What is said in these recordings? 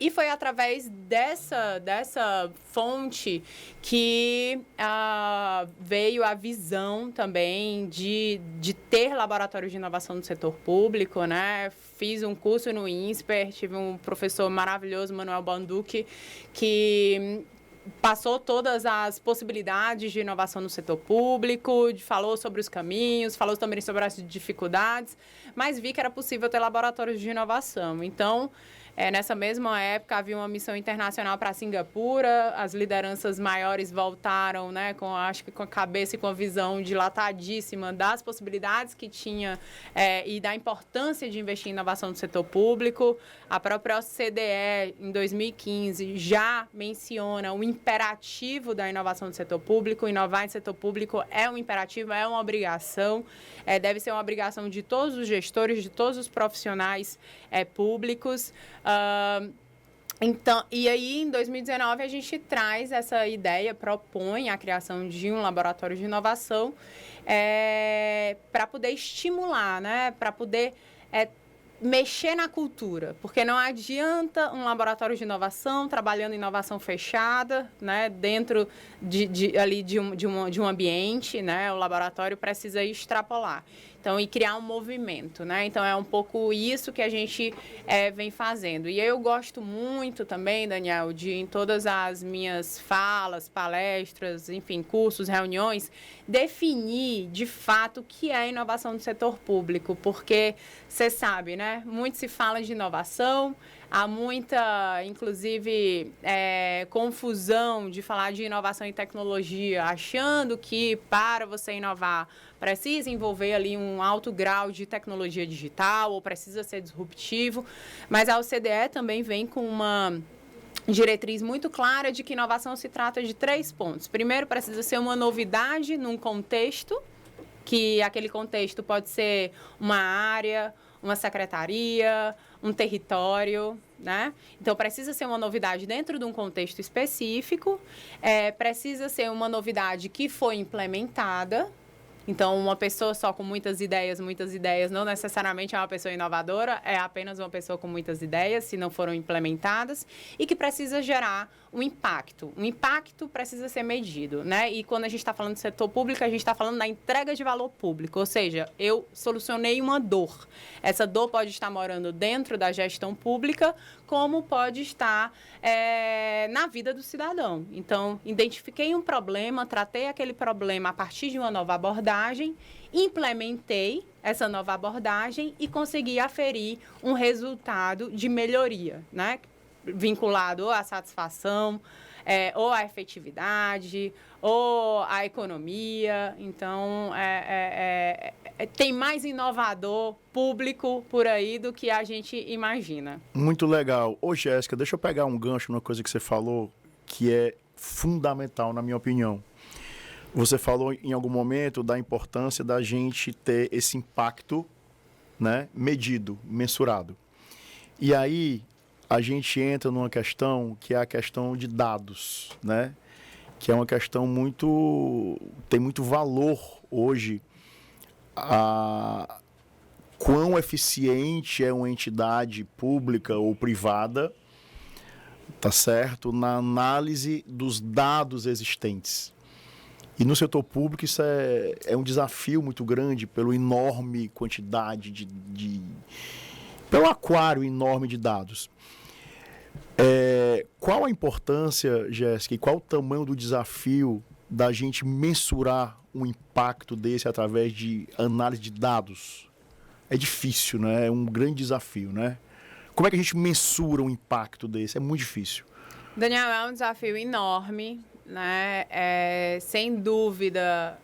E foi através dessa fonte que veio a visão também de ter laboratórios de inovação no setor público, né? Fiz um curso no INSPER, tive um professor maravilhoso, Manuel Banducchi, que passou todas as possibilidades de inovação no setor público, falou sobre os caminhos, falou também sobre as dificuldades, mas vi que era possível ter laboratórios de inovação. Então, nessa mesma época, havia uma missão internacional para Singapura, as lideranças maiores voltaram, né, acho que com a cabeça e com a visão dilatadíssima das possibilidades que tinha e da importância de investir em inovação no setor público. A própria OCDE, em 2015, já menciona o imperativo da inovação no setor público. Inovar no setor público é um imperativo, é uma obrigação, deve ser uma obrigação de todos os gestores, de todos os profissionais públicos. Então, e aí, em 2019, a gente traz essa ideia, propõe a criação de um laboratório de inovação para poder estimular, né? Para poder mexer na cultura, porque não adianta um laboratório de inovação trabalhando em inovação fechada, né, dentro de um ambiente, né, o laboratório precisa extrapolar. Então, e criar um movimento, né? Então, é um pouco isso que a gente vem fazendo. E eu gosto muito também, Daniel, de em todas as minhas falas, palestras, enfim, cursos, reuniões, definir, de fato, o que é inovação no setor público, porque você sabe, né? Muito se fala de inovação, há muita, inclusive, confusão de falar de inovação e tecnologia, achando que para você inovar precisa envolver ali um alto grau de tecnologia digital ou precisa ser disruptivo, mas a OCDE também vem com uma diretriz muito clara de que inovação se trata de 3 pontos. Primeiro, precisa ser uma novidade num contexto, que aquele contexto pode ser uma área, uma secretaria, um território, né? Então, precisa ser uma novidade dentro de um contexto específico, precisa ser uma novidade que foi implementada. Então, uma pessoa só com muitas ideias não necessariamente é uma pessoa inovadora, é apenas uma pessoa com muitas ideias, se não foram implementadas, e que precisa gerar um impacto. O impacto precisa ser medido, né? E quando a gente está falando do setor público, a gente está falando da entrega de valor público, ou seja, eu solucionei uma dor. Essa dor pode estar morando dentro da gestão pública, como pode estar na vida do cidadão. Então, identifiquei um problema, tratei aquele problema a partir de uma nova abordagem, implementei essa nova abordagem e consegui aferir um resultado de melhoria, né? Vinculado ou à satisfação, ou à efetividade, ou à economia. Então, tem mais inovador público por aí do que a gente imagina. Muito legal. Ô, Jéssica, deixa eu pegar um gancho numa coisa que você falou que é fundamental, na minha opinião. Você falou em algum momento da importância da gente ter esse impacto, né, medido, mensurado. E aí a gente entra numa questão que é a questão de dados, né? Que é uma questão tem muito valor hoje quão eficiente é uma entidade pública ou privada, tá certo? Na análise dos dados existentes. E no setor público isso é um desafio muito grande pela enorme quantidade pelo aquário enorme de dados. Qual a importância, Jéssica, e qual o tamanho do desafio da gente mensurar um impacto desse através de análise de dados? É difícil, né? É um grande desafio, né? Como é que a gente mensura um impacto desse? É muito difícil. Daniel, é um desafio enorme, né? Sem dúvida,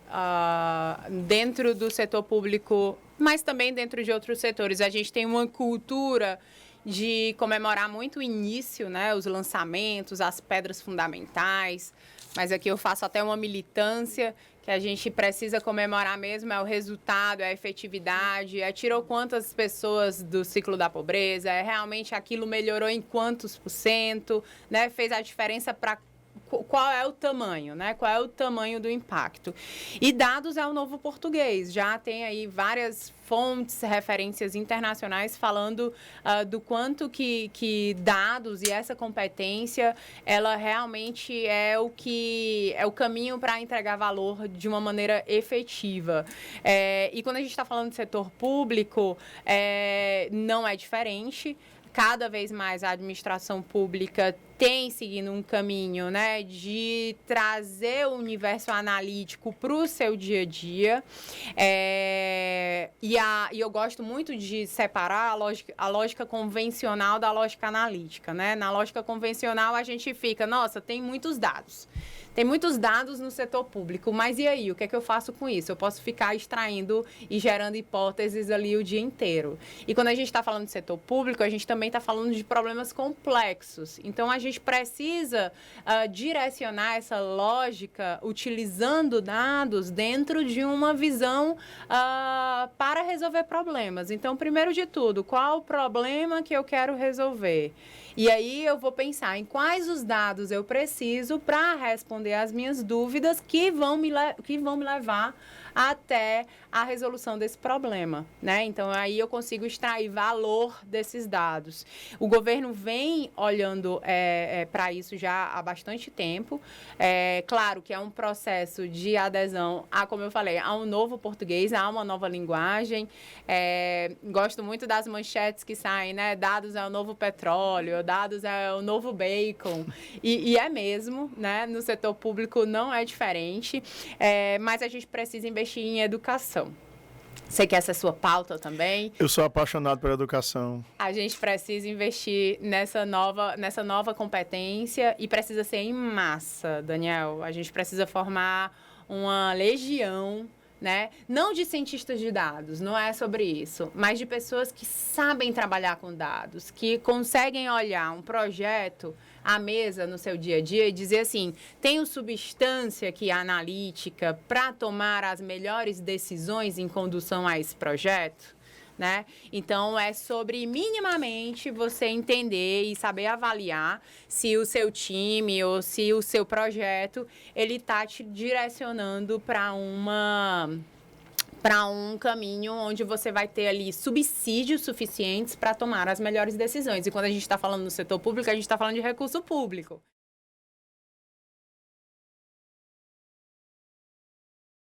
dentro do setor público, mas também dentro de outros setores. A gente tem uma cultura de comemorar muito o início, né? Os lançamentos, as pedras fundamentais, mas aqui eu faço até uma militância que a gente precisa comemorar mesmo, é o resultado, é a efetividade, tirou quantas pessoas do ciclo da pobreza, realmente aquilo melhorou em quantos %, né? Fez a diferença para qual é o tamanho, né? Qual é o tamanho do impacto? E dados é o novo português. Já tem aí várias fontes, referências internacionais falando do quanto que dados e essa competência, ela realmente é o caminho para entregar valor de uma maneira efetiva. E quando a gente está falando de setor público, não é diferente. Cada vez mais a administração pública tem seguido um caminho, né, de trazer o universo analítico para o seu dia a dia. E eu gosto muito de separar a lógica convencional da lógica analítica, né? Na lógica convencional, a gente fica, nossa, tem muitos dados. Tem muitos dados no setor público, mas e aí? O que é que eu faço com isso? Eu posso ficar extraindo e gerando hipóteses ali o dia inteiro. E quando a gente está falando de setor público, a gente também está falando de problemas complexos. Então, a gente precisa direcionar essa lógica utilizando dados dentro de uma visão para resolver problemas. Então, primeiro de tudo, qual o problema que eu quero resolver? E aí eu vou pensar em quais os dados eu preciso para responder às minhas dúvidas que vão me levar até a resolução desse problema, né? Então, aí eu consigo extrair valor desses dados. O governo vem olhando para isso já há bastante tempo. Claro que é um processo de adesão como eu falei, a um novo português, a uma nova linguagem. Gosto muito das manchetes que saem, né? Dados é o novo petróleo, dados é o novo bacon. E é mesmo, né? No setor público não é diferente, mas a gente precisa investir em educação. Sei que essa é a sua pauta também. Eu sou apaixonado pela educação. A gente precisa investir nessa nova competência e precisa ser em massa, Daniel. A gente precisa formar uma legião, né? Não de cientistas de dados, não é sobre isso, mas de pessoas que sabem trabalhar com dados, que conseguem olhar um projeto à mesa no seu dia a dia e dizer assim, tenho substância aqui analítica para tomar as melhores decisões em condução a esse projeto, né? Então, é sobre minimamente você entender e saber avaliar se o seu time ou se o seu projeto ele está te direcionando para um caminho onde você vai ter ali subsídios suficientes para tomar as melhores decisões. E quando a gente está falando no setor público, a gente está falando de recurso público.